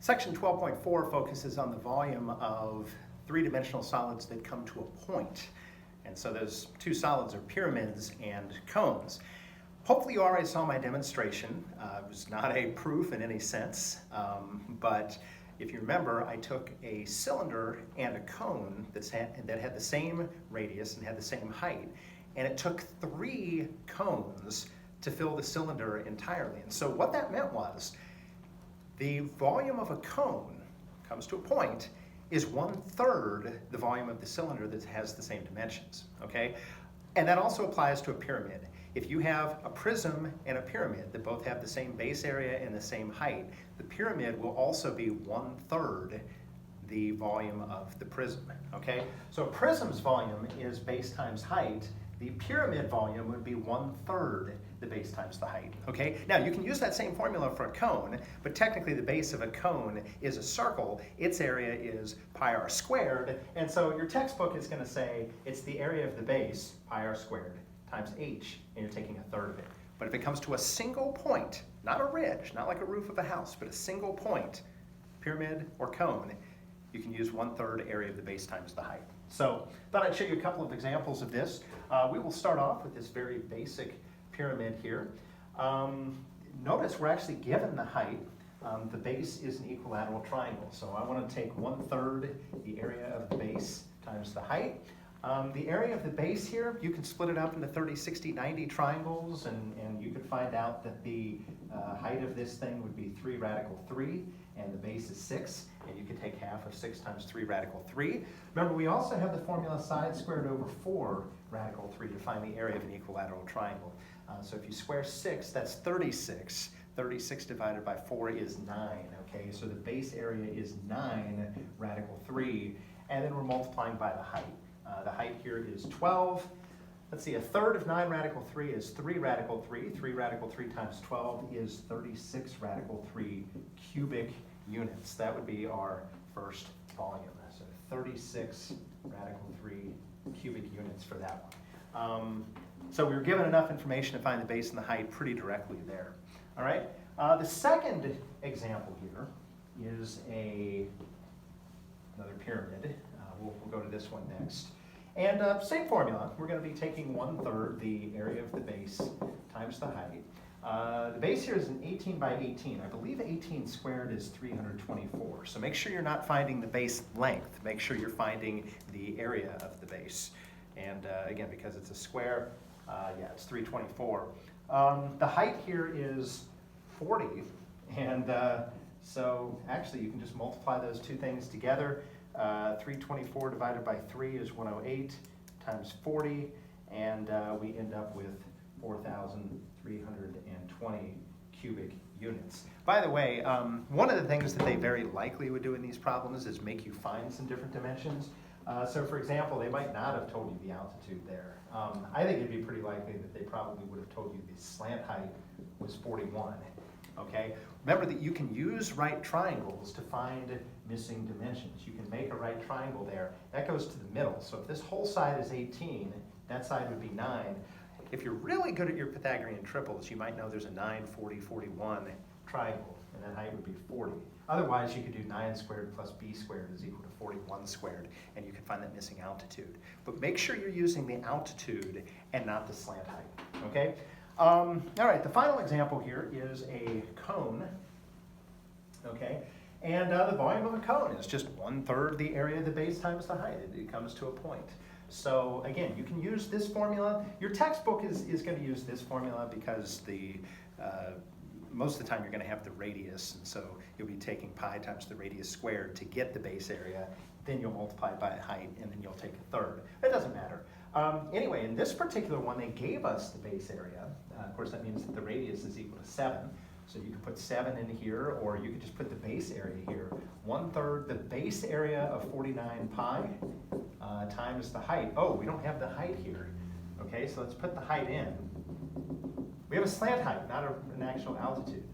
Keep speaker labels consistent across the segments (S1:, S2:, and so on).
S1: Section 12.4 focuses on the volume of three-dimensional solids that come to a point. And so those two solids are pyramids and cones. Hopefully you already saw my demonstration. It was not a proof in any sense, but if you remember, I took a cylinder and a cone that had the same radius and had the same height, and it took 3 cones to fill the cylinder entirely. And so what that meant was the volume of a cone comes to a point is 1/3 the volume of the cylinder that has the same dimensions, okay? And that also applies to a pyramid. If you have a prism and a pyramid that both have the same base area and the same height, the pyramid will also be 1/3 the volume of the prism, okay? So a prism's volume is base times height. The pyramid volume would be 1/3 the base times the height, okay? Now you can use that same formula for a cone, but technically the base of a cone is a circle. Its area is pi r squared, and so your textbook is gonna say it's the area of the base, pi r squared, times h, and you're taking 1/3 of it. But if it comes to a single point, not a ridge, not like a roof of a house, but a single point, pyramid or cone, you can use 1/3 area of the base times the height. So thought I'd show you a couple of examples of this. We will start off with this very basic pyramid here. Notice we're actually given the height. The base is an equilateral triangle, so I want to take 1/3 the area of the base times the height. The area of the base here, you can split it up into 30, 60, 90 triangles, and you could find out that the height of this thing would be 3 radical 3, and the base is 6, and you could take half of 6 times 3 radical 3. Remember, we also have the formula side squared over 4 radical 3 to find the area of an equilateral triangle. So if you square 6, that's 36. 36 divided by 4 is 9, okay? So the base area is 9 radical 3, and then we're multiplying by the height. The height here is 12. Let's see, 1/3 of 9 radical 3 is 3 radical 3. 3 radical 3 times 12 is 36 radical 3 cubic units. That would be our first volume. So 36 radical 3 cubic units for that one. So we were given enough information to find the base and the height pretty directly there. All right. The second example here is another pyramid. We'll go to this one next. And same formula. We're going to be taking 1/3 the area of the base times the height. The base here is an 18 by 18. I believe 18 squared is 324. So make sure you're not finding the base length. Make sure you're finding the area of the base. And again, because it's a square, yeah, it's 324. The height here is 40. And so actually you can just multiply those two things together. 324 divided by 3 is 108 times 40, and we end up with 4,320 cubic units. By the way, one of the things that they very likely would do in these problems is make you find some different dimensions. So for example, they might not have told you the altitude there. I think it'd be pretty likely that they probably would have told you the slant height was 41. Okay? Remember that you can use right triangles to find missing dimensions. You can make a right triangle there. That goes to the middle. So if this whole side is 18, that side would be 9. If you're really good at your Pythagorean triples, you might know there's a 9, 40, 41 triangle, and that height would be 40. Otherwise, you could do 9 squared plus b squared is equal to 41 squared, and you can find that missing altitude. But make sure you're using the altitude and not the slant height, okay? All right, the final example here is a cone, okay? And the volume of a cone is just 1/3 the area of the base times the height. It comes to a point. So again, you can use this formula. Your textbook is going to use this formula because most of the time you're going to have the radius, and so you'll be taking pi times the radius squared to get the base area. Then you'll multiply by the height, and then you'll take 1/3. It doesn't matter. Anyway, in this particular one, they gave us the base area. Of course, that means that the radius is equal to 7. So you can put 7 in here, or you could just put the base area here. 1/3 the base area of 49 pi times the height. Oh, we don't have the height here. Okay, so let's put the height in. We have a slant height, not an actual altitude.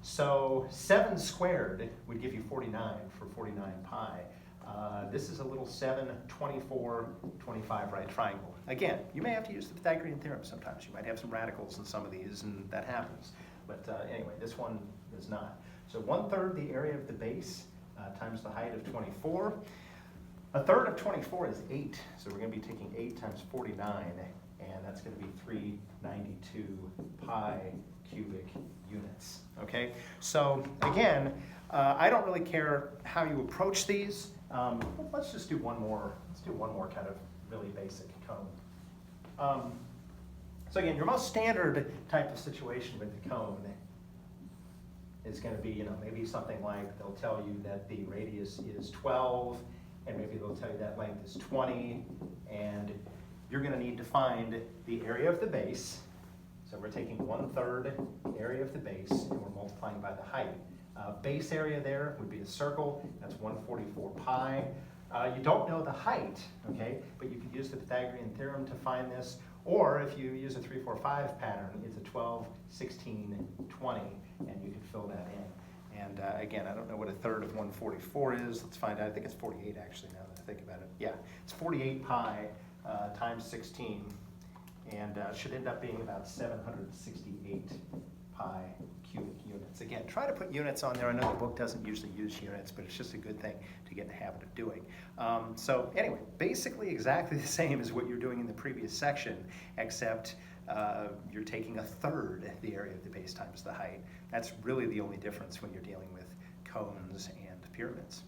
S1: So 7 squared would give you 49 for 49 pi. This is a little 7, 24, 25 right triangle. Again, you may have to use the Pythagorean theorem sometimes. You might have some radicals in some of these, and that happens. But anyway, this one is not. So 1/3 the area of the base times the height of 24. 1/3 of 24 is 8, so we're going to be taking 8 times 49, and that's going to be 392 pi cubic units. Okay, so again, I don't really care how you approach these. Let's just do one more. Let's do one more kind of really basic cone. So again, your most standard type of situation with the cone is going to be, maybe something like they'll tell you that the radius is 12, and maybe they'll tell you that length is 20, and you're going to need to find the area of the base. So we're taking 1/3 area of the base, and we're multiplying by the height. Base area there would be a circle. That's 144 pi. You don't know the height, okay, but you could use the Pythagorean theorem to find this, or if you use a 3, 4, 5 pattern, it's a 12, 16, 20, and you can fill that in. And again, I don't know what 1/3 of 144 is. Let's find out. I think it's 48 actually, now that I think about it. Yeah, it's 48 pi times 16, and should end up being about 768 pi cubic units. Again, try to put units on there. I know the book doesn't usually use units, but it's just a good thing to get in the habit of doing. So anyway, basically exactly the same as what you're doing in the previous section, except you're taking 1/3 the area of the base times the height. That's really the only difference when you're dealing with cones and pyramids.